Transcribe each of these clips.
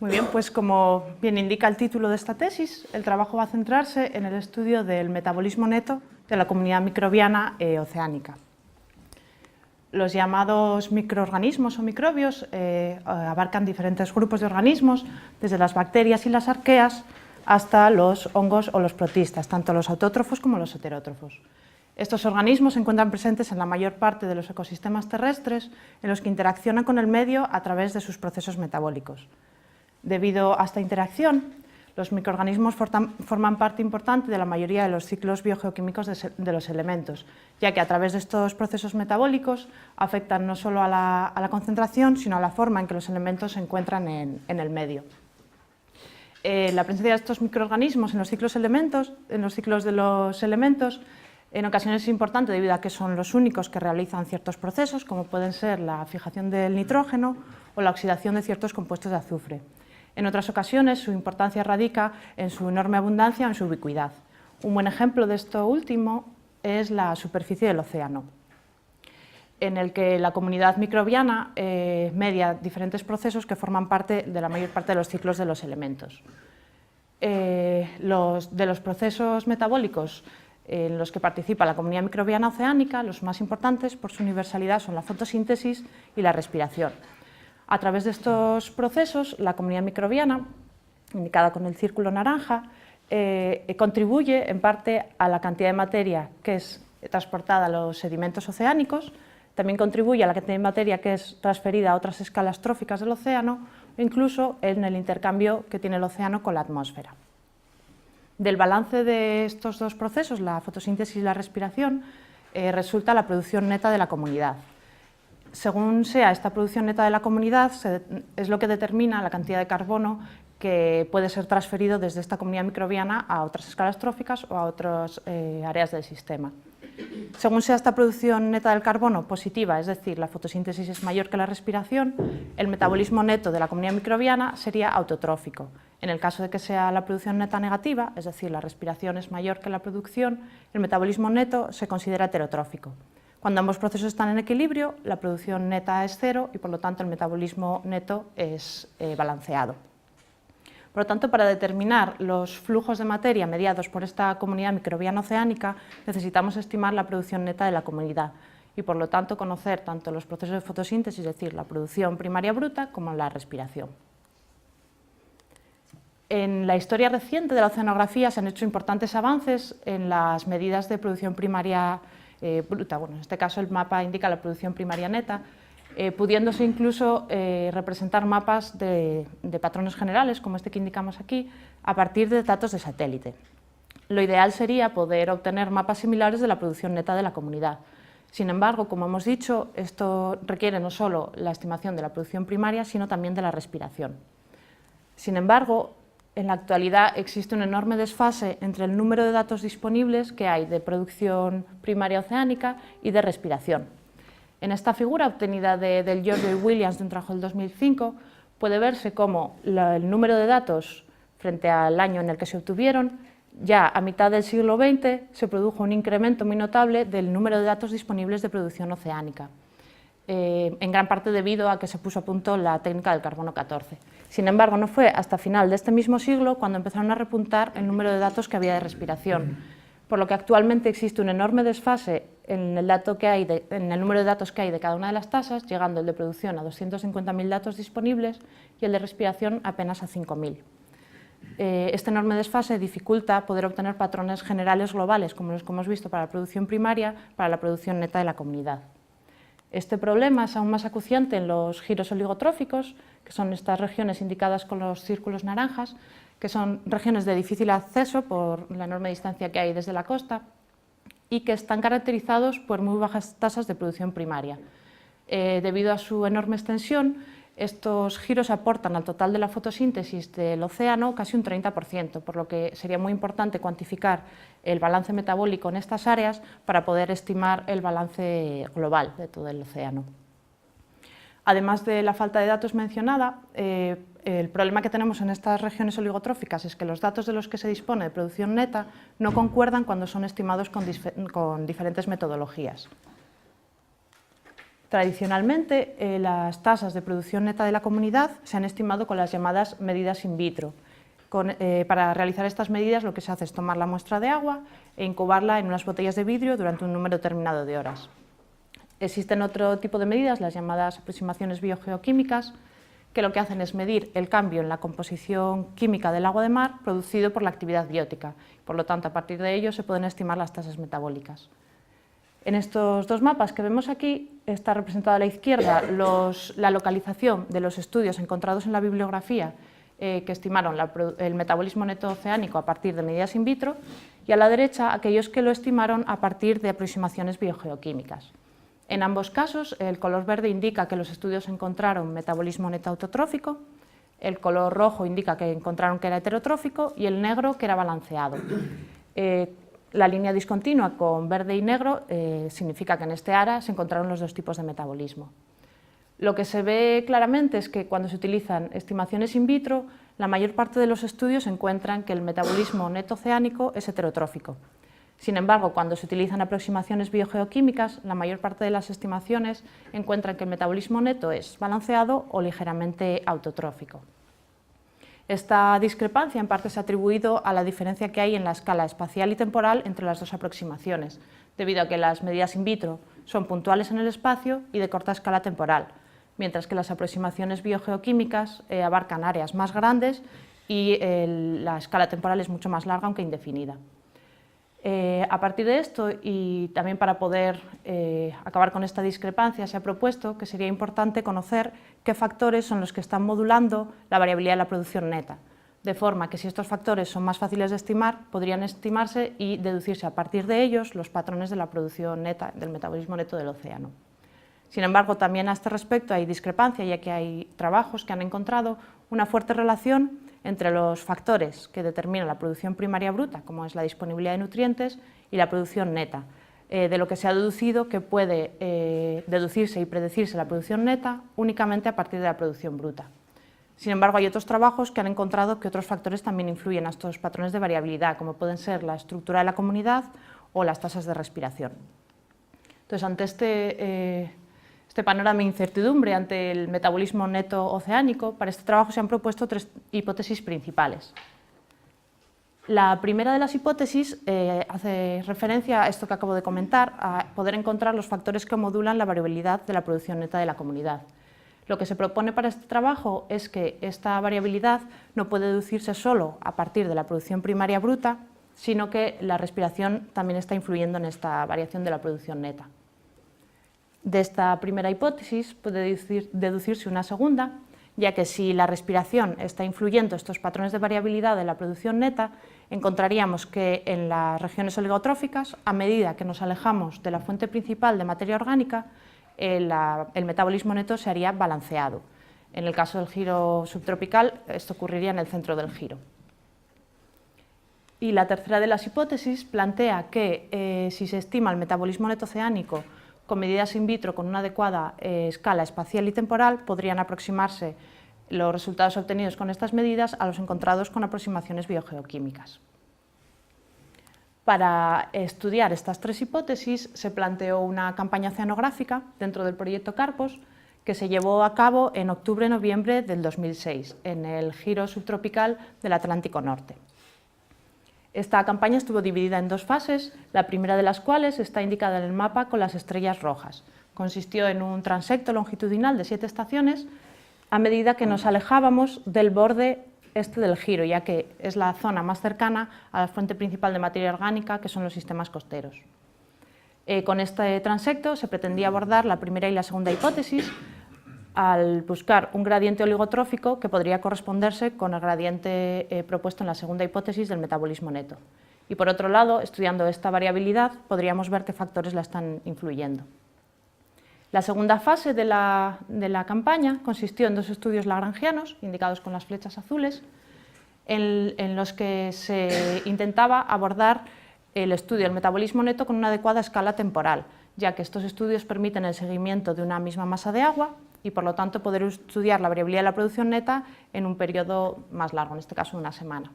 Muy bien, pues como bien indica el título de esta tesis, el trabajo va a centrarse en el estudio del metabolismo neto de la comunidad microbiana oceánica. Los llamados microorganismos o microbios abarcan diferentes grupos de organismos, desde las bacterias y las arqueas hasta los hongos o los protistas, tanto los autótrofos como los heterótrofos. Estos organismos se encuentran presentes en la mayor parte de los ecosistemas terrestres en los que interaccionan con el medio a través de sus procesos metabólicos. Debido a esta interacción, los microorganismos forman parte importante de la mayoría de los ciclos biogeoquímicos de los elementos, ya que a través de estos procesos metabólicos afectan no solo a la concentración, sino a la forma en que los elementos se encuentran en el medio. La presencia de estos microorganismos en los ciclos de los elementos en ocasiones es importante debido a que son los únicos que realizan ciertos procesos, como pueden ser la fijación del nitrógeno o la oxidación de ciertos compuestos de azufre. En otras ocasiones, su importancia radica en su enorme abundancia o en su ubicuidad. Un buen ejemplo de esto último es la superficie del océano, en el que la comunidad microbiana media diferentes procesos que forman parte de la mayor parte de los ciclos de los elementos. De los procesos metabólicos en los que participa la comunidad microbiana oceánica, los más importantes por su universalidad son la fotosíntesis y la respiración. A través de estos procesos, la comunidad microbiana, indicada con el círculo naranja, contribuye en parte a la cantidad de materia que es transportada a los sedimentos oceánicos, también contribuye a la cantidad de materia que es transferida a otras escalas tróficas del océano, o incluso en el intercambio que tiene el océano con la atmósfera. Del balance de estos dos procesos, la fotosíntesis y la respiración, resulta la producción neta de la comunidad. Según sea esta producción neta de la comunidad, es lo que determina la cantidad de carbono que puede ser transferido desde esta comunidad microbiana a otras escalas tróficas o a otras áreas del sistema. Según sea esta producción neta del carbono positiva, es decir, la fotosíntesis es mayor que la respiración, el metabolismo neto de la comunidad microbiana sería autotrófico. En el caso de que sea la producción neta negativa, es decir, la respiración es mayor que la producción, el metabolismo neto se considera heterotrófico. Cuando ambos procesos están en equilibrio, la producción neta es cero y por lo tanto el metabolismo neto es balanceado. Por lo tanto, para determinar los flujos de materia mediados por esta comunidad microbiana oceánica, necesitamos estimar la producción neta de la comunidad y por lo tanto conocer tanto los procesos de fotosíntesis, es decir, la producción primaria bruta, como la respiración. En la historia reciente de la oceanografía se han hecho importantes avances en las medidas de producción primaria bruta. Bueno, en este caso el mapa indica la producción primaria neta, pudiéndose incluso representar mapas de patrones generales, como este que indicamos aquí, a partir de datos de satélite. Lo ideal sería poder obtener mapas similares de la producción neta de la comunidad. Sin embargo, como hemos dicho, esto requiere no solo la estimación de la producción primaria, sino también de la respiración. Sin embargo, en la actualidad existe un enorme desfase entre el número de datos disponibles que hay de producción primaria oceánica y de respiración. En esta figura, obtenida del Giorgio y Williams de un trabajo del 2005, puede verse cómo el número de datos frente al año en el que se obtuvieron, ya a mitad del siglo XX se produjo un incremento muy notable del número de datos disponibles de producción oceánica, en gran parte debido a que se puso a punto la técnica del carbono 14. Sin embargo, no fue hasta final de este mismo siglo cuando empezaron a repuntar el número de datos que había de respiración, por lo que actualmente existe un enorme desfase en el número de datos que hay de cada una de las tasas, llegando el de producción a 250.000 datos disponibles y el de respiración apenas a 5.000. Este enorme desfase dificulta poder obtener patrones generales globales, como los que hemos visto para la producción primaria, para la producción neta de la comunidad. Este problema es aún más acuciante en los giros oligotróficos, que son estas regiones indicadas con los círculos naranjas, que son regiones de difícil acceso por la enorme distancia que hay desde la costa y que están caracterizados por muy bajas tasas de producción primaria. Debido a su enorme extensión, estos giros aportan al total de la fotosíntesis del océano casi un 30%, por lo que sería muy importante cuantificar el balance metabólico en estas áreas para poder estimar el balance global de todo el océano. Además de la falta de datos mencionada, el problema que tenemos en estas regiones oligotróficas es que los datos de los que se dispone de producción neta no concuerdan cuando son estimados con diferentes metodologías. Tradicionalmente, las tasas de producción neta de la comunidad se han estimado con las llamadas medidas in vitro. Para realizar estas medidas lo que se hace es tomar la muestra de agua e incubarla en unas botellas de vidrio durante un número determinado de horas. Existen otro tipo de medidas, las llamadas aproximaciones biogeoquímicas, que lo que hacen es medir el cambio en la composición química del agua de mar producido por la actividad biótica. Por lo tanto, a partir de ello se pueden estimar las tasas metabólicas. En estos dos mapas que vemos aquí está representada a la izquierda la localización de los estudios encontrados en la bibliografía que estimaron el metabolismo neto oceánico a partir de medidas in vitro, y a la derecha aquellos que lo estimaron a partir de aproximaciones biogeoquímicas. En ambos casos, el color verde indica que los estudios encontraron metabolismo neto autotrófico, el color rojo indica que encontraron que era heterotrófico y el negro que era balanceado. La línea discontinua con verde y negro significa que en este área se encontraron los dos tipos de metabolismo. Lo que se ve claramente es que cuando se utilizan estimaciones in vitro, la mayor parte de los estudios encuentran que el metabolismo neto oceánico es heterotrófico. Sin embargo, cuando se utilizan aproximaciones biogeoquímicas, la mayor parte de las estimaciones encuentran que el metabolismo neto es balanceado o ligeramente autotrófico. Esta discrepancia en parte se ha atribuido a la diferencia que hay en la escala espacial y temporal entre las dos aproximaciones, debido a que las medidas in vitro son puntuales en el espacio y de corta escala temporal, mientras que las aproximaciones biogeoquímicas abarcan áreas más grandes y la escala temporal es mucho más larga, aunque indefinida. A partir de esto, y también para poder acabar con esta discrepancia, se ha propuesto que sería importante conocer qué factores son los que están modulando la variabilidad de la producción neta, de forma que si estos factores son más fáciles de estimar, podrían estimarse y deducirse a partir de ellos los patrones de la producción neta, del metabolismo neto del océano. Sin embargo, también a este respecto hay discrepancia, ya que hay trabajos que han encontrado una fuerte relación entre los factores que determinan la producción primaria bruta, como es la disponibilidad de nutrientes, y la producción neta, de lo que se ha deducido que puede deducirse y predecirse la producción neta únicamente a partir de la producción bruta. Sin embargo, hay otros trabajos que han encontrado que otros factores también influyen a estos patrones de variabilidad, como pueden ser la estructura de la comunidad o las tasas de respiración. Entonces, ante este panorama de incertidumbre ante el metabolismo neto oceánico, para este trabajo se han propuesto tres hipótesis principales. La primera de las hipótesis hace referencia a esto que acabo de comentar, a poder encontrar los factores que modulan la variabilidad de la producción neta de la comunidad. Lo que se propone para este trabajo es que esta variabilidad no puede deducirse solo a partir de la producción primaria bruta, sino que la respiración también está influyendo en esta variación de la producción neta. De esta primera hipótesis puede deducirse una segunda, ya que si la respiración está influyendo estos patrones de variabilidad de la producción neta, encontraríamos que en las regiones oligotróficas, a medida que nos alejamos de la fuente principal de materia orgánica, el metabolismo neto se haría balanceado. En el caso del giro subtropical, esto ocurriría en el centro del giro. Y la tercera de las hipótesis plantea que si se estima el metabolismo neto oceánico con medidas in vitro con una adecuada escala espacial y temporal, podrían aproximarse los resultados obtenidos con estas medidas a los encontrados con aproximaciones biogeoquímicas. Para estudiar estas tres hipótesis se planteó una campaña oceanográfica dentro del proyecto Carpos que se llevó a cabo en octubre-noviembre del 2006 en el giro subtropical del Atlántico Norte. Esta campaña estuvo dividida en dos fases, la primera de las cuales está indicada en el mapa con las estrellas rojas. Consistió en un transecto longitudinal de 7 estaciones a medida que nos alejábamos del borde este del giro, ya que es la zona más cercana a la fuente principal de materia orgánica, que son los sistemas costeros. Con este transecto se pretendía abordar la primera y la segunda hipótesis, al buscar un gradiente oligotrófico que podría corresponderse con el gradiente propuesto en la segunda hipótesis del metabolismo neto. Y por otro lado, estudiando esta variabilidad, podríamos ver qué factores la están influyendo. La segunda fase de la campaña consistió en dos estudios lagrangianos, indicados con las flechas azules, en los que se intentaba abordar el estudio del metabolismo neto con una adecuada escala temporal, ya que estos estudios permiten el seguimiento de una misma masa de agua y por lo tanto poder estudiar la variabilidad de la producción neta en un periodo más largo, en este caso una semana.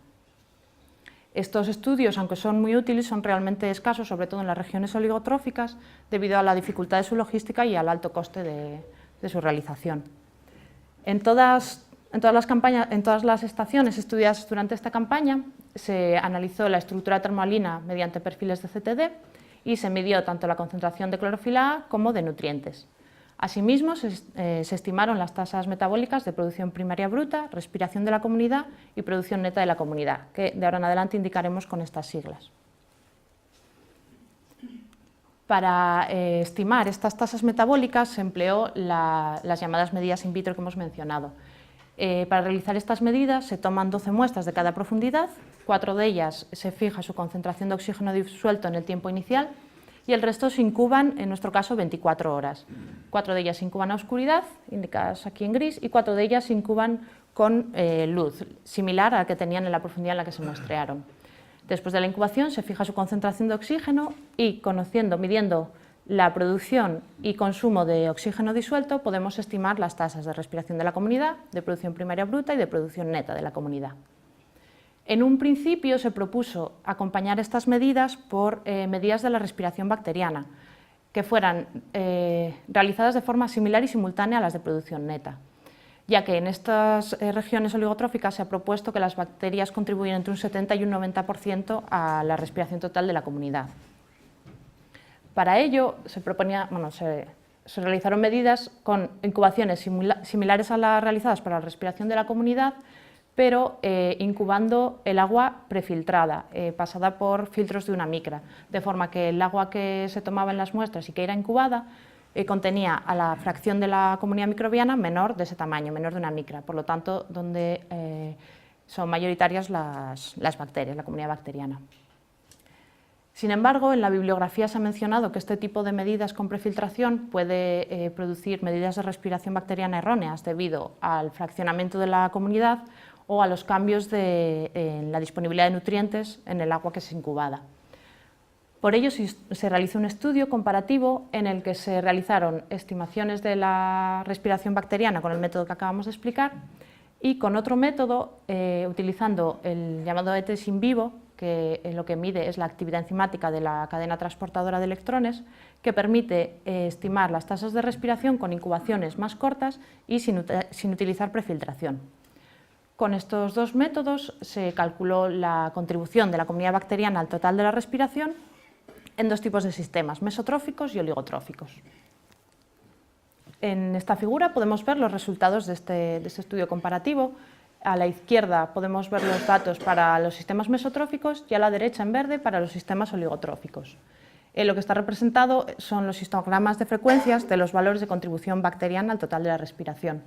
Estos estudios, aunque son muy útiles, son realmente escasos, sobre todo en las regiones oligotróficas, debido a la dificultad de su logística y al alto coste de su realización. En todas las estaciones estudiadas durante esta campaña se analizó la estructura termoalina mediante perfiles de CTD y se midió tanto la concentración de clorofila A como de nutrientes. Asimismo, se estimaron las tasas metabólicas de producción primaria bruta, respiración de la comunidad y producción neta de la comunidad, que de ahora en adelante indicaremos con estas siglas. Para estimar estas tasas metabólicas se empleó las llamadas medidas in vitro que hemos mencionado. Para realizar estas medidas se toman 12 muestras de cada profundidad, 4 de ellas se fija su concentración de oxígeno disuelto en el tiempo inicial y el resto se incuban, en nuestro caso, 24 horas. 4 de ellas se incuban a oscuridad, indicadas aquí en gris, y 4 de ellas se incuban con luz, similar a la que tenían en la profundidad en la que se muestrearon. Después de la incubación se fija su concentración de oxígeno y, midiendo la producción y consumo de oxígeno disuelto, podemos estimar las tasas de respiración de la comunidad, de producción primaria bruta y de producción neta de la comunidad. En un principio se propuso acompañar estas medidas por medidas de la respiración bacteriana, que fueran realizadas de forma similar y simultánea a las de producción neta, ya que en estas regiones oligotróficas se ha propuesto que las bacterias contribuyen entre un 70 y un 90% a la respiración total de la comunidad. Para ello se realizaron medidas con incubaciones similares a las realizadas para la respiración de la comunidad, pero incubando el agua prefiltrada, pasada por filtros de una micra, de forma que el agua que se tomaba en las muestras y que era incubada contenía a la fracción de la comunidad microbiana menor de ese tamaño, menor de una micra, por lo tanto, donde son mayoritarias las bacterias, la comunidad bacteriana. Sin embargo, en la bibliografía se ha mencionado que este tipo de medidas con prefiltración puede producir medidas de respiración bacteriana erróneas debido al fraccionamiento de la comunidad o a los cambios en la disponibilidad de nutrientes en el agua que es incubada. Por ello se realizó un estudio comparativo en el que se realizaron estimaciones de la respiración bacteriana con el método que acabamos de explicar y con otro método, utilizando el llamado ETS in vivo, que lo que mide es la actividad enzimática de la cadena transportadora de electrones, que permite estimar las tasas de respiración con incubaciones más cortas y sin utilizar prefiltración. Con estos dos métodos se calculó la contribución de la comunidad bacteriana al total de la respiración en dos tipos de sistemas, mesotróficos y oligotróficos. En esta figura podemos ver los resultados de este estudio comparativo. A la izquierda podemos ver los datos para los sistemas mesotróficos y a la derecha, en verde, para los sistemas oligotróficos. Lo que está representado son los histogramas de frecuencias de los valores de contribución bacteriana al total de la respiración.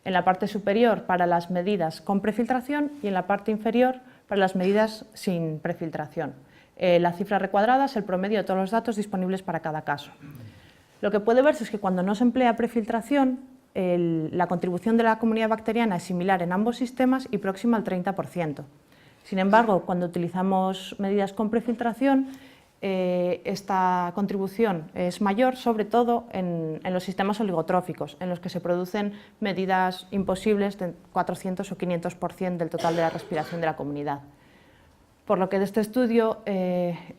En la parte superior para las medidas con prefiltración y en la parte inferior para las medidas sin prefiltración. La cifra recuadrada es el promedio de todos los datos disponibles para cada caso. Lo que puede verse es que cuando no se emplea prefiltración, la contribución de la comunidad bacteriana es similar en ambos sistemas y próxima al 30%. Sin embargo, cuando utilizamos medidas con prefiltración, esta contribución es mayor, sobre todo en los sistemas oligotróficos, en los que se producen medidas imposibles de 400 o 500% del total de la respiración de la comunidad. Por lo que de este estudio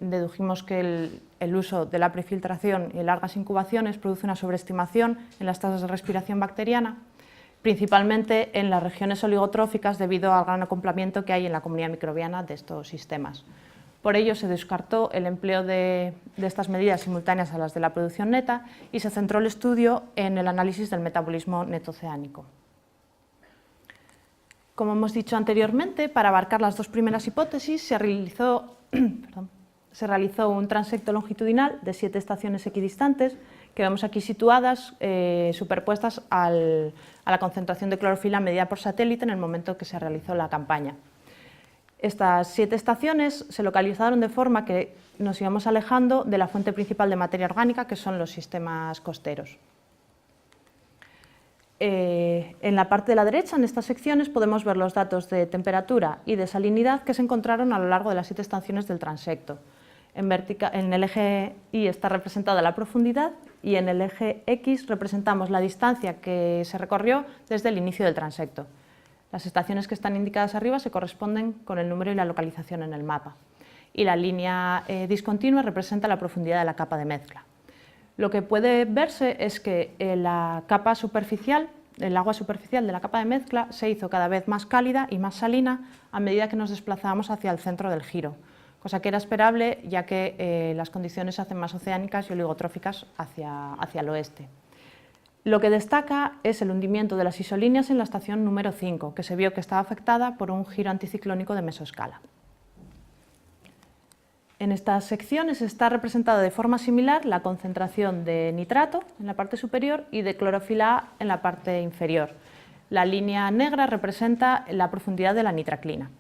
dedujimos que el uso de la prefiltración y largas incubaciones produce una sobreestimación en las tasas de respiración bacteriana, principalmente en las regiones oligotróficas debido al gran acoplamiento que hay en la comunidad microbiana de estos sistemas. Por ello se descartó el empleo de estas medidas simultáneas a las de la producción neta y se centró el estudio en el análisis del metabolismo neto oceánico. Como hemos dicho anteriormente, para abarcar las dos primeras hipótesis se realizó un transecto longitudinal de 7 estaciones equidistantes que vemos aquí situadas, superpuestas a la concentración de clorofila medida por satélite en el momento que se realizó la campaña. Estas 7 estaciones se localizaron de forma que nos íbamos alejando de la fuente principal de materia orgánica, que son los sistemas costeros. En la parte de la derecha, en estas secciones, podemos ver los datos de temperatura y de salinidad que se encontraron a lo largo de las 7 estaciones del transecto. En el eje Y está representada la profundidad y en el eje X representamos la distancia que se recorrió desde el inicio del transecto. Las estaciones que están indicadas arriba se corresponden con el número y la localización en el mapa. Y la línea discontinua representa la profundidad de la capa de mezcla. Lo que puede verse es que la capa superficial, el agua superficial de la capa de mezcla se hizo cada vez más cálida y más salina a medida que nos desplazábamos hacia el centro del giro, cosa que era esperable ya que las condiciones se hacen más oceánicas y oligotróficas hacia el oeste. Lo que destaca es el hundimiento de las isolíneas en la estación número 5, que se vio que estaba afectada por un giro anticiclónico de mesoscala. En estas secciones está representada de forma similar la concentración de nitrato en la parte superior y de clorofila A en la parte inferior. La línea negra representa la profundidad de la nitraclina.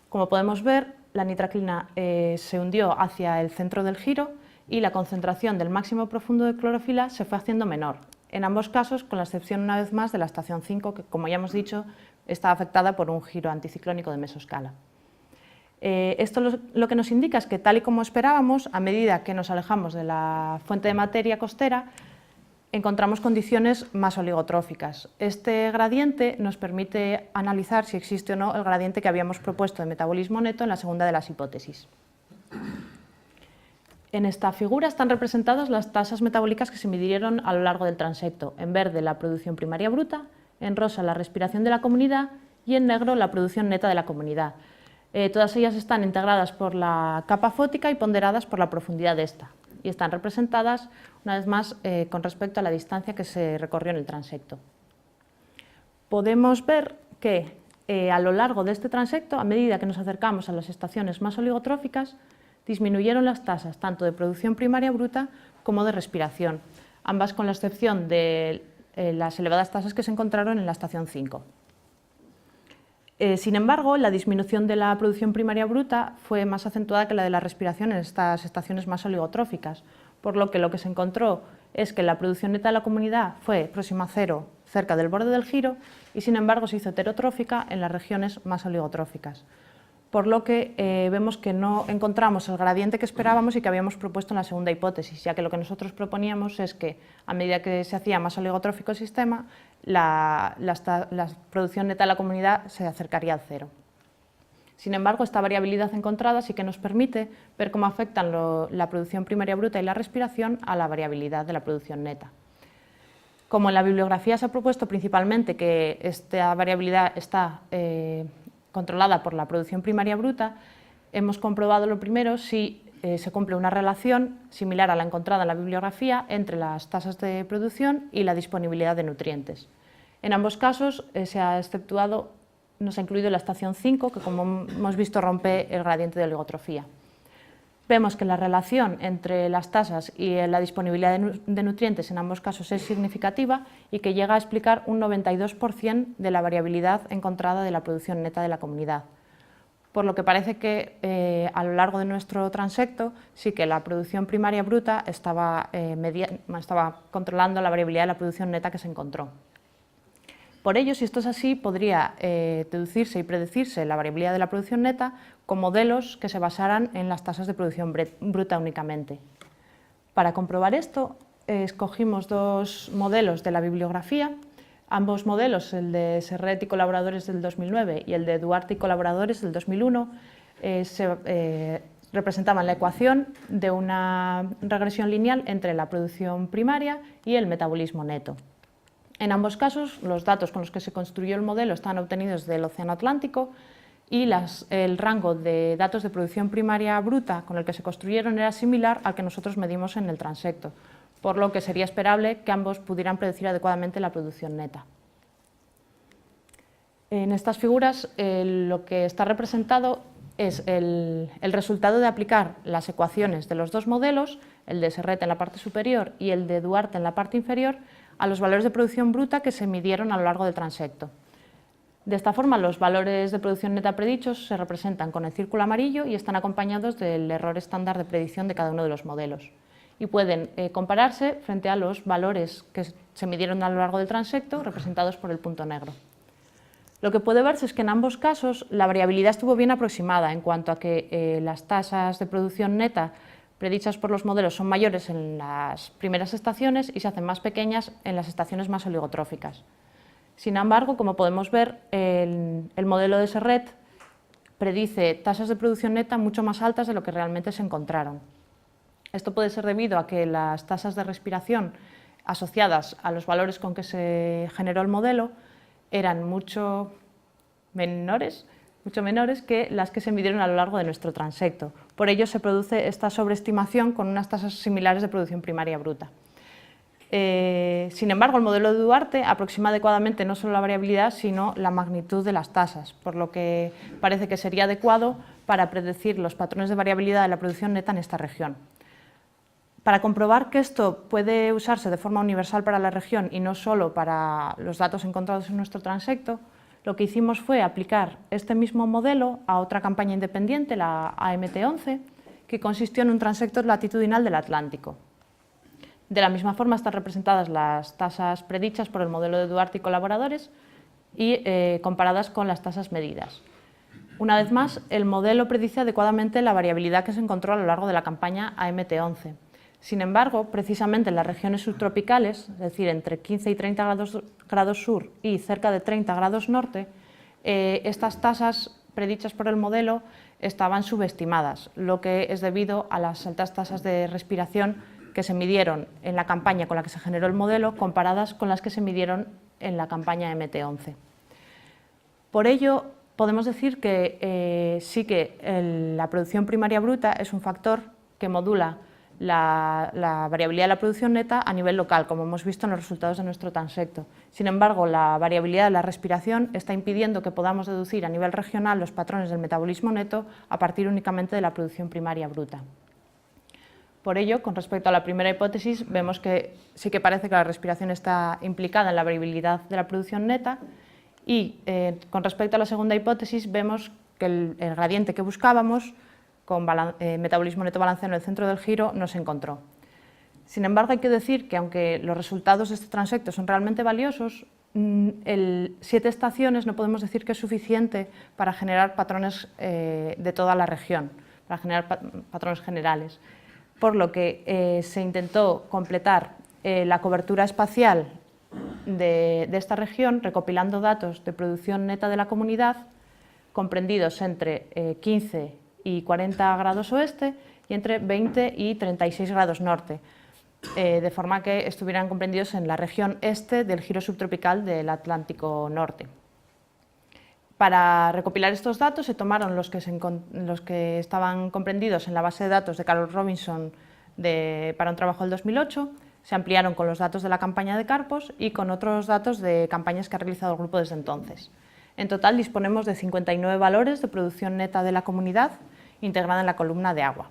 Como podemos ver, la nitraclina se hundió hacia el centro del giro y la concentración del máximo profundo de clorofila se fue haciendo menor. En ambos casos, con la excepción una vez más de la estación 5, que como ya hemos dicho, está afectada por un giro anticiclónico de mesoscala. Esto lo que nos indica es que, tal y como esperábamos, a medida que nos alejamos de la fuente de materia costera, encontramos condiciones más oligotróficas. Este gradiente nos permite analizar si existe o no el gradiente que habíamos propuesto de metabolismo neto en la segunda de las hipótesis. En esta figura están representadas las tasas metabólicas que se midieron a lo largo del transecto. En verde, la producción primaria bruta, en rosa, la respiración de la comunidad y en negro, la producción neta de la comunidad. Todas ellas están integradas por la capa fótica y ponderadas por la profundidad de esta, y están representadas, una vez más, con respecto a la distancia que se recorrió en el transecto. Podemos ver que a lo largo de este transecto, a medida que nos acercamos a las estaciones más oligotróficas, disminuyeron las tasas tanto de producción primaria bruta como de respiración, ambas con la excepción de las elevadas tasas que se encontraron en la estación 5. Sin embargo, la disminución de la producción primaria bruta fue más acentuada que la de la respiración en estas estaciones más oligotróficas, por lo que se encontró es que la producción neta de la comunidad fue próxima a cero cerca del borde del giro y, sin embargo, se hizo heterotrófica en las regiones más oligotróficas, por lo que vemos que no encontramos el gradiente que esperábamos y que habíamos propuesto en la segunda hipótesis, ya que lo que nosotros proponíamos es que, a medida que se hacía más oligotrófico el sistema, la producción neta de la comunidad se acercaría al cero. Sin embargo, esta variabilidad encontrada sí que nos permite ver cómo afectan la producción primaria bruta y la respiración a la variabilidad de la producción neta. Como en la bibliografía se ha propuesto principalmente que esta variabilidad está controlada por la producción primaria bruta, hemos comprobado lo primero si se cumple una relación similar a la encontrada en la bibliografía entre las tasas de producción y la disponibilidad de nutrientes. En ambos casos nos ha incluido la estación 5, que como hemos visto rompe el gradiente de oligotrofía. Vemos que la relación entre las tasas y la disponibilidad de nutrientes en ambos casos es significativa y que llega a explicar un 92% de la variabilidad encontrada de la producción neta de la comunidad. Por lo que parece que a lo largo de nuestro transecto sí que la producción primaria bruta estaba controlando la variabilidad de la producción neta que se encontró. Por ello, si esto es así, podría deducirse y predecirse la variabilidad de la producción neta con modelos que se basaran en las tasas de producción bruta únicamente. Para comprobar esto, escogimos dos modelos de la bibliografía. Ambos modelos, el de Serret y colaboradores del 2009 y el de Duarte y colaboradores del 2001, representaban la ecuación de una regresión lineal entre la producción primaria y el metabolismo neto. En ambos casos, los datos con los que se construyó el modelo están obtenidos del Océano Atlántico y el rango de datos de producción primaria bruta con el que se construyeron era similar al que nosotros medimos en el transecto, por lo que sería esperable que ambos pudieran predecir adecuadamente la producción neta. En estas figuras lo que está representado es el resultado de aplicar las ecuaciones de los dos modelos, el de Serret en la parte superior y el de Duarte en la parte inferior, a los valores de producción bruta que se midieron a lo largo del transecto. De esta forma, los valores de producción neta predichos se representan con el círculo amarillo y están acompañados del error estándar de predicción de cada uno de los modelos. Y pueden compararse frente a los valores que se midieron a lo largo del transecto, representados por el punto negro. Lo que puede verse es que en ambos casos la variabilidad estuvo bien aproximada en cuanto a que las tasas de producción neta predichas por los modelos son mayores en las primeras estaciones y se hacen más pequeñas en las estaciones más oligotróficas. Sin embargo, como podemos ver, el modelo de Serret predice tasas de producción neta mucho más altas de lo que realmente se encontraron. Esto puede ser debido a que las tasas de respiración asociadas a los valores con que se generó el modelo eran mucho menores que las que se midieron a lo largo de nuestro transecto. Por ello se produce esta sobreestimación con unas tasas similares de producción primaria bruta. Sin embargo, el modelo de Duarte aproxima adecuadamente no solo la variabilidad, sino la magnitud de las tasas, por lo que parece que sería adecuado para predecir los patrones de variabilidad de la producción neta en esta región. Para comprobar que esto puede usarse de forma universal para la región y no solo para los datos encontrados en nuestro transecto, lo que hicimos fue aplicar este mismo modelo a otra campaña independiente, la AMT11, que consistió en un transecto latitudinal del Atlántico. De la misma forma están representadas las tasas predichas por el modelo de Duarte y colaboradores y comparadas con las tasas medidas. Una vez más, el modelo predice adecuadamente la variabilidad que se encontró a lo largo de la campaña AMT11. Sin embargo, precisamente en las regiones subtropicales, es decir, entre 15 y 30 grados sur y cerca de 30 grados norte, estas tasas predichas por el modelo estaban subestimadas, lo que es debido a las altas tasas de respiración que se midieron en la campaña con la que se generó el modelo comparadas con las que se midieron en la campaña MT11. Por ello, podemos decir que sí que la producción primaria bruta es un factor que modula la variabilidad de la producción neta a nivel local, como hemos visto en los resultados de nuestro transecto. Sin embargo, la variabilidad de la respiración está impidiendo que podamos deducir a nivel regional los patrones del metabolismo neto a partir únicamente de la producción primaria bruta. Por ello, con respecto a la primera hipótesis, vemos que sí que parece que la respiración está implicada en la variabilidad de la producción neta y con respecto a la segunda hipótesis vemos que el gradiente que buscábamos con metabolismo neto balanceado en el centro del giro no se encontró. Sin embargo, hay que decir que aunque los resultados de este transecto son realmente valiosos, 7 estaciones no podemos decir que es suficiente para generar patrones de toda la región, para generar patrones generales. Por lo que se intentó completar la cobertura espacial de esta región recopilando datos de producción neta de la comunidad comprendidos entre 15 y 40 grados oeste y entre 20 y 36 grados norte, de forma que estuvieran comprendidos en la región este del giro subtropical del Atlántico Norte. Para recopilar estos datos se tomaron los que estaban comprendidos en la base de datos de Carol Robinson para un trabajo del 2008, se ampliaron con los datos de la campaña de Carpos y con otros datos de campañas que ha realizado el grupo desde entonces. En total disponemos de 59 valores de producción neta de la comunidad integrada en la columna de agua.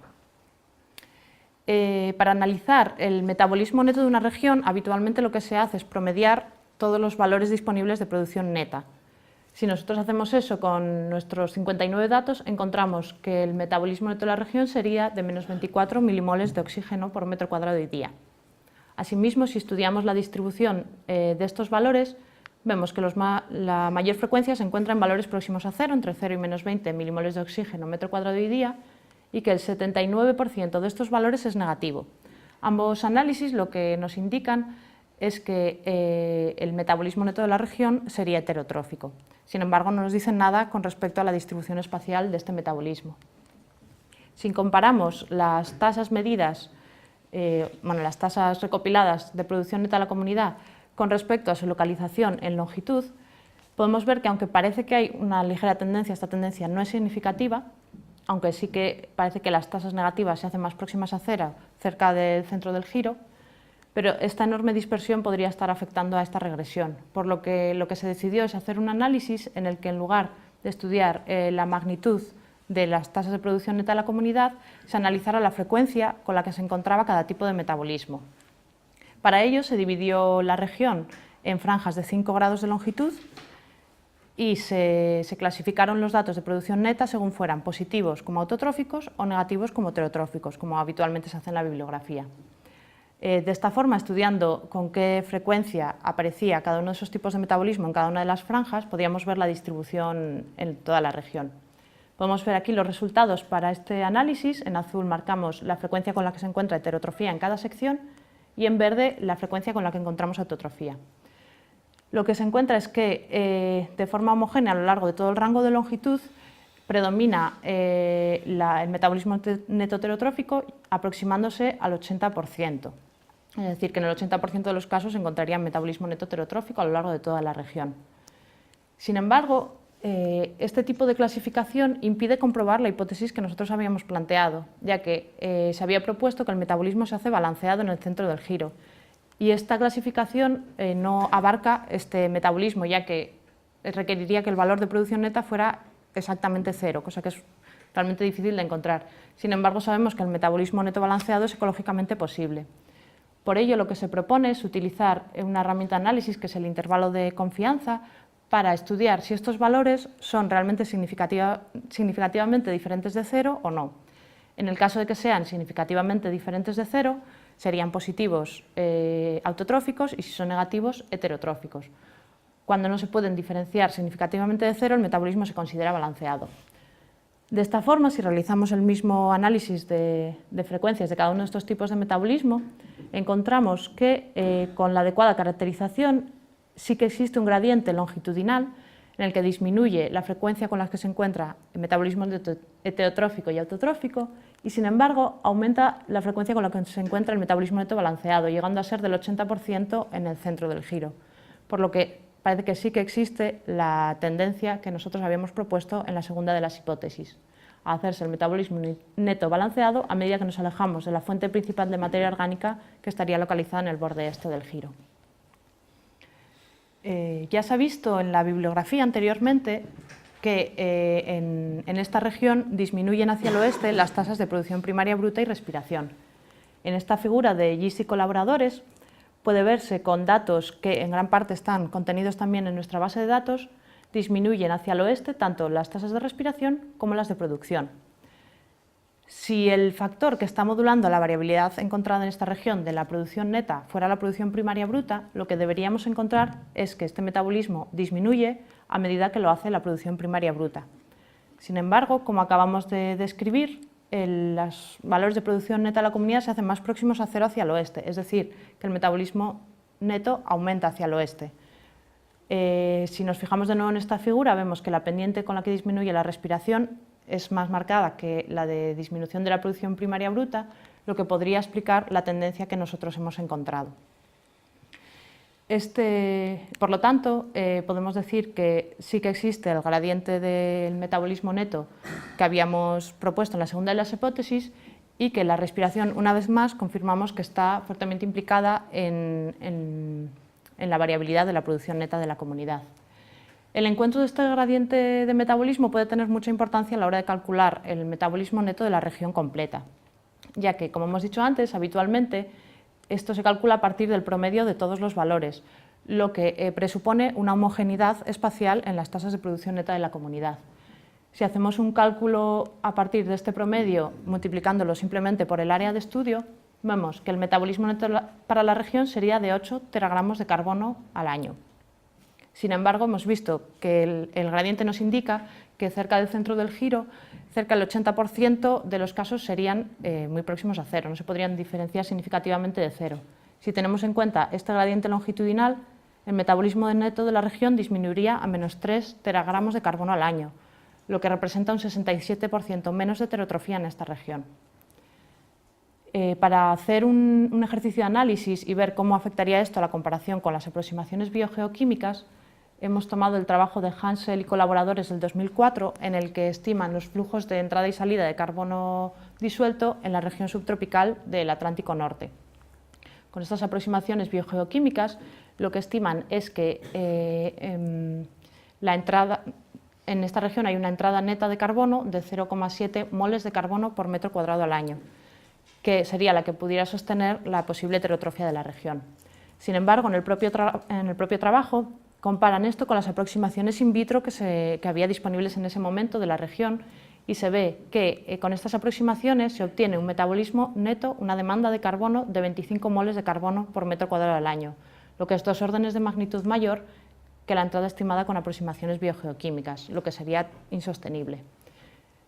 Para analizar el metabolismo neto de una región, habitualmente lo que se hace es promediar todos los valores disponibles de producción neta. Si nosotros hacemos eso con nuestros 59 datos, encontramos que el metabolismo neto de la región sería de menos 24 milimoles de oxígeno por metro cuadrado y día. Asimismo, si estudiamos la distribución de estos valores, vemos que la mayor frecuencia se encuentra en valores próximos a cero, entre 0 y menos 20 milimoles de oxígeno metro cuadrado y día, y que el 79% de estos valores es negativo. Ambos análisis lo que nos indican es que el metabolismo neto de la región sería heterotrófico. Sin embargo, no nos dicen nada con respecto a la distribución espacial de este metabolismo. Si comparamos las tasas medidas, las tasas recopiladas de producción neta de la comunidad con respecto a su localización en longitud, podemos ver que aunque parece que hay una ligera tendencia, esta tendencia no es significativa, aunque sí que parece que las tasas negativas se hacen más próximas a cero, cerca del centro del giro, pero esta enorme dispersión podría estar afectando a esta regresión, por lo que se decidió es hacer un análisis en el que en lugar de estudiar la magnitud de las tasas de producción neta de la comunidad, se analizara la frecuencia con la que se encontraba cada tipo de metabolismo. Para ello se dividió la región en franjas de 5 grados de longitud y se clasificaron los datos de producción neta según fueran positivos como autotróficos o negativos como heterotróficos, como habitualmente se hace en la bibliografía. De esta forma, estudiando con qué frecuencia aparecía cada uno de esos tipos de metabolismo en cada una de las franjas, podíamos ver la distribución en toda la región. Podemos ver aquí los resultados para este análisis. En azul marcamos la frecuencia con la que se encuentra heterotrofía en cada sección y en verde la frecuencia con la que encontramos autotrofía. lo que se encuentra es que de forma homogénea a lo largo de todo el rango de longitud predomina el metabolismo neto heterotrófico aproximándose al 80%. Es decir, que en el 80% de los casos se encontraría metabolismo neto heterotrófico a lo largo de toda la región. Sin embargo, este tipo de clasificación impide comprobar la hipótesis que nosotros habíamos planteado, ya que se había propuesto que el metabolismo se hace balanceado en el centro del giro. Y esta clasificación no abarca este metabolismo, ya que requeriría que el valor de producción neta fuera exactamente cero, cosa que es realmente difícil de encontrar. Sin embargo, sabemos que el metabolismo neto balanceado es ecológicamente posible. Por ello, lo que se propone es utilizar una herramienta de análisis, que es el intervalo de confianza, para estudiar si estos valores son realmente significativamente diferentes de cero o no. En el caso de que sean significativamente diferentes de cero, serían positivos autotróficos y si son negativos heterotróficos. Cuando no se pueden diferenciar significativamente de cero, el metabolismo se considera balanceado. De esta forma, si realizamos el mismo análisis de frecuencias de cada uno de estos tipos de metabolismo, encontramos que con la adecuada caracterización sí que existe un gradiente longitudinal en el que disminuye la frecuencia con la que se encuentra el metabolismo heterotrófico y autotrófico y, sin embargo, aumenta la frecuencia con la que se encuentra el metabolismo neto balanceado, llegando a ser del 80% en el centro del giro, por lo que parece que sí que existe la tendencia que nosotros habíamos propuesto en la segunda de las hipótesis, a hacerse el metabolismo neto balanceado a medida que nos alejamos de la fuente principal de materia orgánica que estaría localizada en el borde este del giro. Ya se ha visto en la bibliografía anteriormente que en esta región disminuyen hacia el oeste las tasas de producción primaria bruta y respiración. En esta figura de Gis y colaboradores puede verse con datos que en gran parte están contenidos también en nuestra base de datos, disminuyen hacia el oeste tanto las tasas de respiración como las de producción. Si el factor que está modulando la variabilidad encontrada en esta región de la producción neta fuera la producción primaria bruta, lo que deberíamos encontrar es que este metabolismo disminuye a medida que lo hace la producción primaria bruta. Sin embargo, como acabamos de describir, los valores de producción neta de la comunidad se hacen más próximos a cero hacia el oeste, es decir, que el metabolismo neto aumenta hacia el oeste. Si nos fijamos de nuevo en esta figura, vemos que la pendiente con la que disminuye la respiración es más marcada que la de disminución de la producción primaria bruta, lo que podría explicar la tendencia que nosotros hemos encontrado. Por lo tanto, podemos decir que sí que existe el gradiente del metabolismo neto que habíamos propuesto en la segunda de las hipótesis y que la respiración, una vez más, confirmamos que está fuertemente implicada en la variabilidad de la producción neta de la comunidad. El encuentro de este gradiente de metabolismo puede tener mucha importancia a la hora de calcular el metabolismo neto de la región completa, ya que, como hemos dicho antes, habitualmente esto se calcula a partir del promedio de todos los valores, lo que presupone una homogeneidad espacial en las tasas de producción neta de la comunidad. Si hacemos un cálculo a partir de este promedio, multiplicándolo simplemente por el área de estudio, vemos que el metabolismo neto para la región sería de 8 teragramos de carbono al año. Sin embargo, hemos visto que el gradiente nos indica que cerca del centro del giro, cerca del 80% de los casos serían muy próximos a cero, no se podrían diferenciar significativamente de cero. Si tenemos en cuenta este gradiente longitudinal, el metabolismo neto de la región disminuiría a menos 3 teragramos de carbono al año, lo que representa un 67% menos de heterotrofía en esta región. Para hacer un ejercicio de análisis y ver cómo afectaría esto a la comparación con las aproximaciones biogeoquímicas, hemos tomado el trabajo de Hansel y colaboradores del 2004, en el que estiman los flujos de entrada y salida de carbono disuelto en la región subtropical del Atlántico Norte. Con estas aproximaciones biogeoquímicas, lo que estiman es que en esta región hay una entrada neta de carbono de 0,7 moles de carbono por metro cuadrado al año, que sería la que pudiera sostener la posible heterotrofia de la región. Sin embargo, en el propio trabajo, comparan esto con las aproximaciones in vitro que había disponibles en ese momento de la región y se ve que con estas aproximaciones se obtiene un metabolismo neto, una demanda de carbono de 25 moles de carbono por metro cuadrado al año, lo que es 2 órdenes de magnitud mayor que la entrada estimada con aproximaciones biogeoquímicas, lo que sería insostenible.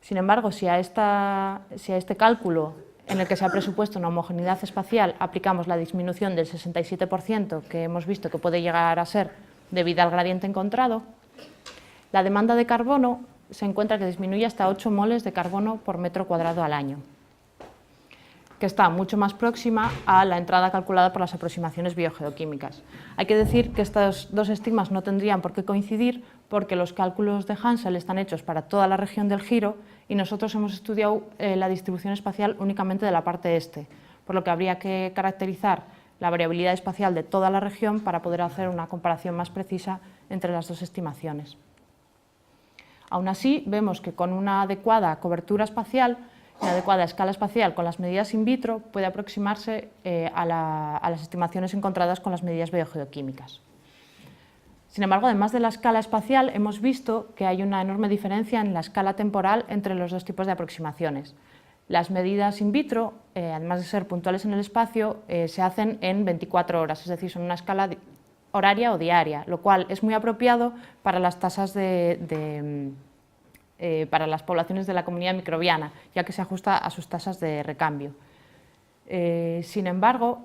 Sin embargo, si a este cálculo en el que se ha presupuesto una homogeneidad espacial aplicamos la disminución del 67% que hemos visto que puede llegar a ser debido al gradiente encontrado, la demanda de carbono se encuentra que disminuye hasta 8 moles de carbono por metro cuadrado al año, que está mucho más próxima a la entrada calculada por las aproximaciones biogeoquímicas. Hay que decir que estos dos estigmas no tendrían por qué coincidir porque los cálculos de Hansel están hechos para toda la región del giro y nosotros hemos estudiado la distribución espacial únicamente de la parte este, por lo que habría que caracterizar la variabilidad espacial de toda la región para poder hacer una comparación más precisa entre las dos estimaciones. Aún así, vemos que con una adecuada cobertura espacial, una adecuada escala espacial con las medidas in vitro puede aproximarse a las estimaciones encontradas con las medidas biogeoquímicas. Sin embargo, además de la escala espacial, hemos visto que hay una enorme diferencia en la escala temporal entre los dos tipos de aproximaciones. Las medidas in vitro, además de ser puntuales en el espacio, se hacen en 24 horas, es decir, son una escala horaria o diaria, lo cual es muy apropiado para las tasas para las poblaciones de la comunidad microbiana, ya que se ajusta a sus tasas de recambio. Sin embargo,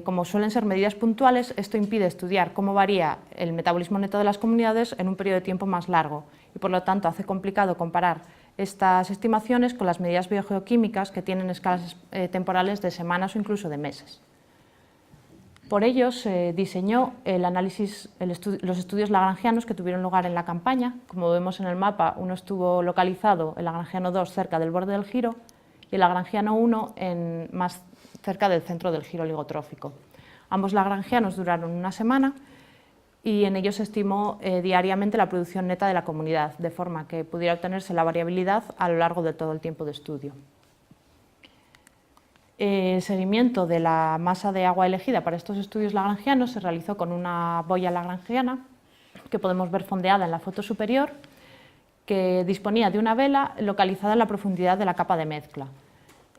como suelen ser medidas puntuales, esto impide estudiar cómo varía el metabolismo neto de las comunidades en un periodo de tiempo más largo y, por lo tanto, hace complicado comparar estas estimaciones con las medidas biogeoquímicas que tienen escalas temporales de semanas o incluso de meses. Por ello se diseñó los estudios lagrangianos que tuvieron lugar en la campaña. Como vemos en el mapa, uno estuvo localizado, el lagrangiano 2, cerca del borde del giro y el lagrangiano 1 más cerca del centro del giro oligotrófico. Ambos lagrangianos duraron una semana y en ellos se estimó diariamente la producción neta de la comunidad, de forma que pudiera obtenerse la variabilidad a lo largo de todo el tiempo de estudio. El seguimiento de la masa de agua elegida para estos estudios lagrangianos se realizó con una boya lagrangiana que podemos ver fondeada en la foto superior, que disponía de una vela localizada en la profundidad de la capa de mezcla.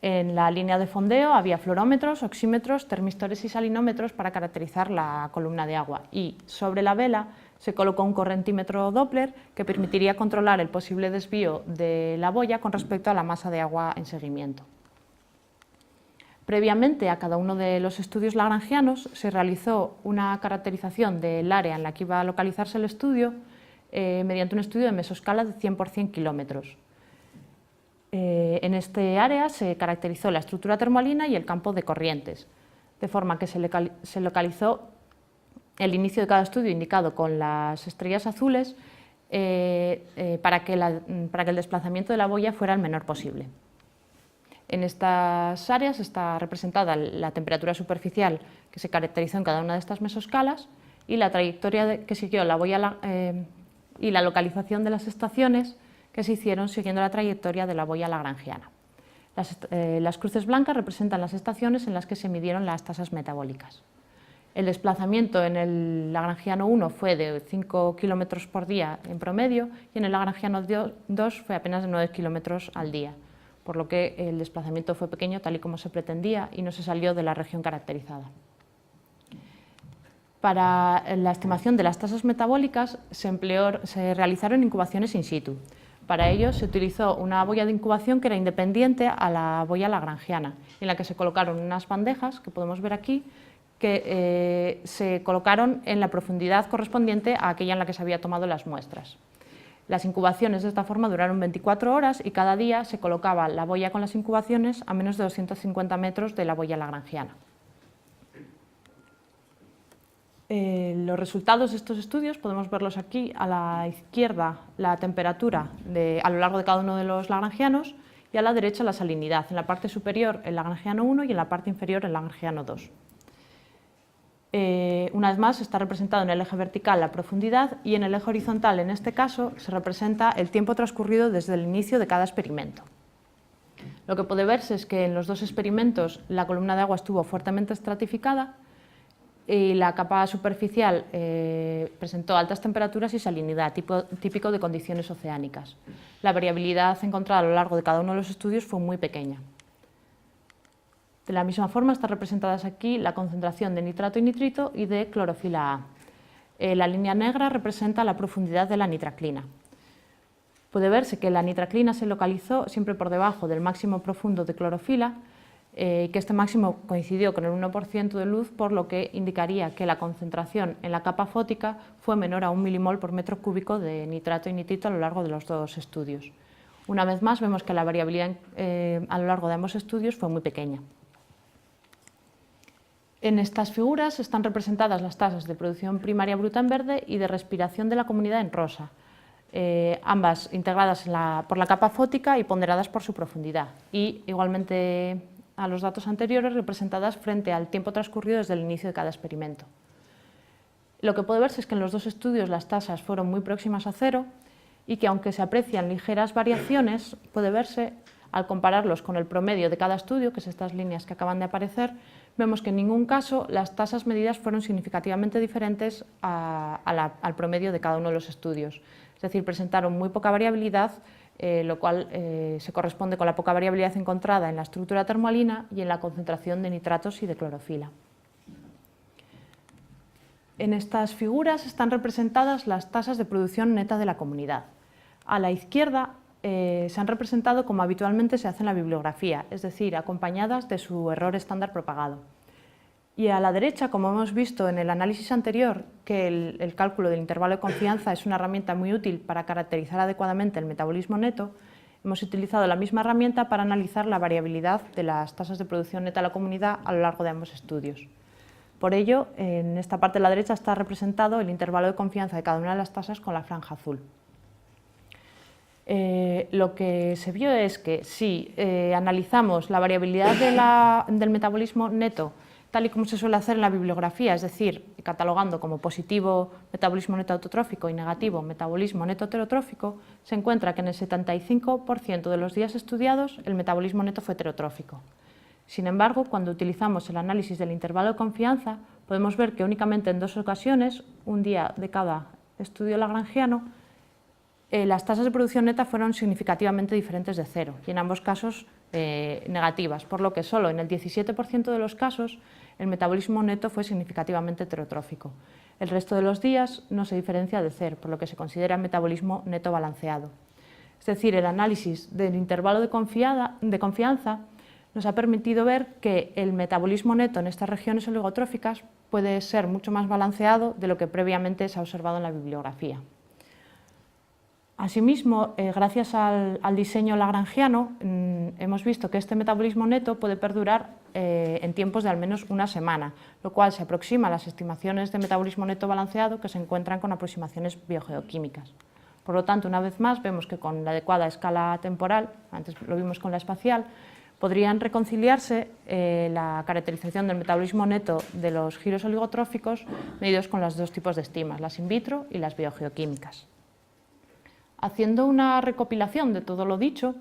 En la línea de fondeo había fluorómetros, oxímetros, termistores y salinómetros para caracterizar la columna de agua y sobre la vela se colocó un correntímetro Doppler que permitiría controlar el posible desvío de la boya con respecto a la masa de agua en seguimiento. Previamente a cada uno de los estudios lagrangianos se realizó una caracterización del área en la que iba a localizarse el estudio mediante un estudio de mesoscala de 100 por 100 kilómetros. En este área se caracterizó la estructura termalina y el campo de corrientes, de forma que se localizó el inicio de cada estudio indicado con las estrellas azules para que el desplazamiento de la boya fuera el menor posible. En estas áreas está representada la temperatura superficial que se caracterizó en cada una de estas mesoscalas y la trayectoria que siguió la boya y la localización de las estaciones que se hicieron siguiendo la trayectoria de la boya lagrangiana. Las cruces blancas representan las estaciones en las que se midieron las tasas metabólicas. El desplazamiento en el lagrangiano 1 fue de 5 kilómetros por día en promedio y en el lagrangiano 2 fue apenas de 9 kilómetros al día, por lo que el desplazamiento fue pequeño tal y como se pretendía y no se salió de la región caracterizada. Para la estimación de las tasas metabólicas se realizaron incubaciones in situ. Para ello se utilizó una boya de incubación que era independiente a la boya lagrangiana, en la que se colocaron unas bandejas, que podemos ver aquí, que se colocaron en la profundidad correspondiente a aquella en la que se había tomado las muestras. Las incubaciones de esta forma duraron 24 horas y cada día se colocaba la boya con las incubaciones a menos de 250 metros de la boya lagrangiana. Los resultados de estos estudios podemos verlos aquí a la izquierda, la temperatura a lo largo de cada uno de los lagrangianos y a la derecha la salinidad, en la parte superior el lagrangiano 1 y en la parte inferior el lagrangiano 2. Una vez más está representado en el eje vertical la profundidad y en el eje horizontal, en este caso, se representa el tiempo transcurrido desde el inicio de cada experimento. Lo que puede verse es que en los dos experimentos la columna de agua estuvo fuertemente estratificada y la capa superficial presentó altas temperaturas y salinidad, típico de condiciones oceánicas. La variabilidad encontrada a lo largo de cada uno de los estudios fue muy pequeña. De la misma forma están representadas aquí la concentración de nitrato y nitrito y de clorofila A. La línea negra representa la profundidad de la nitraclina. Puede verse que la nitraclina se localizó siempre por debajo del máximo profundo de clorofila que este máximo coincidió con el 1% de luz, por lo que indicaría que la concentración en la capa fótica fue menor a 1 milimol por metro cúbico de nitrato y nitrito a lo largo de los dos estudios. Una vez más, vemos que la variabilidad a lo largo de ambos estudios fue muy pequeña. En estas figuras están representadas las tasas de producción primaria bruta en verde y de respiración de la comunidad en rosa, ambas integradas por la capa fótica y ponderadas por su profundidad, y igualmente a los datos anteriores representadas frente al tiempo transcurrido desde el inicio de cada experimento. Lo que puede verse es que en los dos estudios las tasas fueron muy próximas a cero y que, aunque se aprecian ligeras variaciones, puede verse, al compararlos con el promedio de cada estudio, que es estas líneas que acaban de aparecer, vemos que en ningún caso las tasas medidas fueron significativamente diferentes al promedio de cada uno de los estudios. Es decir, presentaron muy poca variabilidad, lo cual se corresponde con la poca variabilidad encontrada en la estructura termalina y en la concentración de nitratos y de clorofila. En estas figuras están representadas las tasas de producción neta de la comunidad. A la izquierda se han representado como habitualmente se hace en la bibliografía, es decir, acompañadas de su error estándar propagado. Y a la derecha, como hemos visto en el análisis anterior, que el cálculo del intervalo de confianza es una herramienta muy útil para caracterizar adecuadamente el metabolismo neto, hemos utilizado la misma herramienta para analizar la variabilidad de las tasas de producción neta de la comunidad a lo largo de ambos estudios. Por ello, en esta parte de la derecha está representado el intervalo de confianza de cada una de las tasas con la franja azul. Lo que se vio es que si analizamos la variabilidad del metabolismo neto tal y como se suele hacer en la bibliografía, es decir, catalogando como positivo metabolismo neto autotrófico y negativo metabolismo neto heterotrófico, se encuentra que en el 75% de los días estudiados el metabolismo neto fue heterotrófico. Sin embargo, cuando utilizamos el análisis del intervalo de confianza, podemos ver que únicamente en 2 ocasiones, un día de cada estudio lagrangiano, las tasas de producción neta fueron significativamente diferentes de cero, y en ambos casos negativas, por lo que solo en el 17% de los casos el metabolismo neto fue significativamente heterotrófico. El resto de los días no se diferencia de cero, por lo que se considera metabolismo neto balanceado. Es decir, el análisis del intervalo de confianza nos ha permitido ver que el metabolismo neto en estas regiones oligotróficas puede ser mucho más balanceado de lo que previamente se ha observado en la bibliografía. Asimismo, gracias al diseño lagrangiano, hemos visto que este metabolismo neto puede perdurar en tiempos de al menos una semana, lo cual se aproxima a las estimaciones de metabolismo neto balanceado que se encuentran con aproximaciones biogeoquímicas. Por lo tanto, una vez más, vemos que con la adecuada escala temporal, antes lo vimos con la espacial, podrían reconciliarse la caracterización del metabolismo neto de los giros oligotróficos medidos con los dos tipos de estimas, las in vitro y las biogeoquímicas. Haciendo una recopilación de todo lo dicho,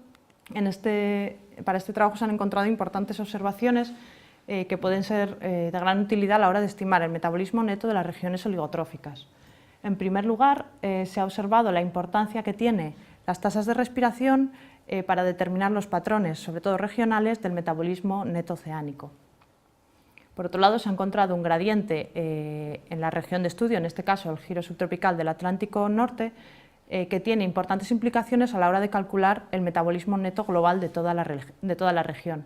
para este trabajo se han encontrado importantes observaciones que pueden ser de gran utilidad a la hora de estimar el metabolismo neto de las regiones oligotróficas. En primer lugar, se ha observado la importancia que tienen las tasas de respiración para determinar los patrones, sobre todo regionales, del metabolismo neto oceánico. Por otro lado, se ha encontrado un gradiente en la región de estudio, en este caso el giro subtropical del Atlántico Norte, que tiene importantes implicaciones a la hora de calcular el metabolismo neto global de toda la región.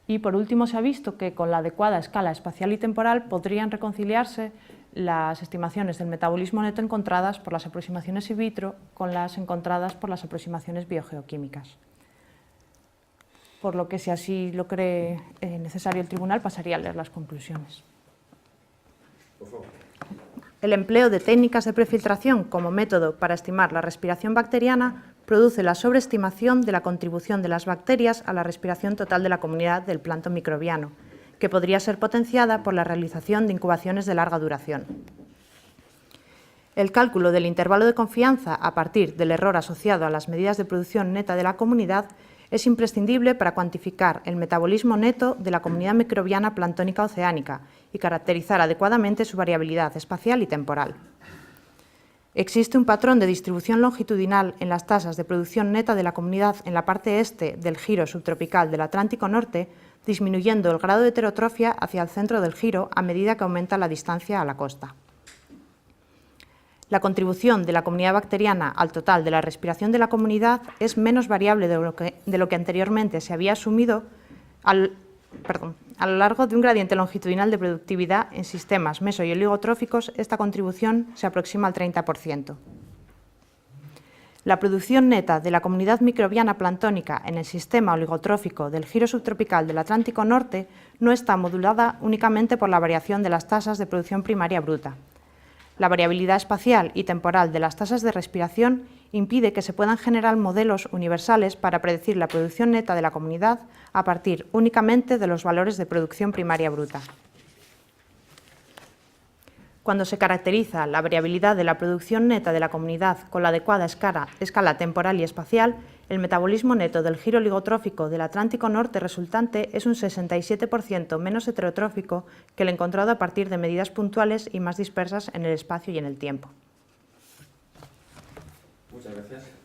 Y por último, se ha visto que con la adecuada escala espacial y temporal podrían reconciliarse las estimaciones del metabolismo neto encontradas por las aproximaciones in vitro con las encontradas por las aproximaciones biogeoquímicas. Por lo que, si así lo cree necesario el tribunal, pasaría a leer las conclusiones. Por favor. El empleo de técnicas de prefiltración como método para estimar la respiración bacteriana produce la sobreestimación de la contribución de las bacterias a la respiración total de la comunidad del plancton microbiano, que podría ser potenciada por la realización de incubaciones de larga duración. El cálculo del intervalo de confianza a partir del error asociado a las medidas de producción neta de la comunidad es imprescindible para cuantificar el metabolismo neto de la comunidad microbiana planctónica oceánica y caracterizar adecuadamente su variabilidad espacial y temporal. Existe un patrón de distribución longitudinal en las tasas de producción neta de la comunidad en la parte este del giro subtropical del Atlántico Norte, disminuyendo el grado de heterotrofia hacia el centro del giro a medida que aumenta la distancia a la costa. La contribución de la comunidad bacteriana al total de la respiración de la comunidad es menos variable de lo que anteriormente se había asumido A lo largo de un gradiente longitudinal de productividad en sistemas meso- y oligotróficos, esta contribución se aproxima al 30%. La producción neta de la comunidad microbiana planctónica en el sistema oligotrófico del giro subtropical del Atlántico Norte no está modulada únicamente por la variación de las tasas de producción primaria bruta. La variabilidad espacial y temporal de las tasas de respiración impide que se puedan generar modelos universales para predecir la producción neta de la comunidad a partir únicamente de los valores de producción primaria bruta. Cuando se caracteriza la variabilidad de la producción neta de la comunidad con la adecuada escala temporal y espacial, el metabolismo neto del giro oligotrófico del Atlántico Norte resultante es un 67% menos heterotrófico que el encontrado a partir de medidas puntuales y más dispersas en el espacio y en el tiempo. Muchas gracias.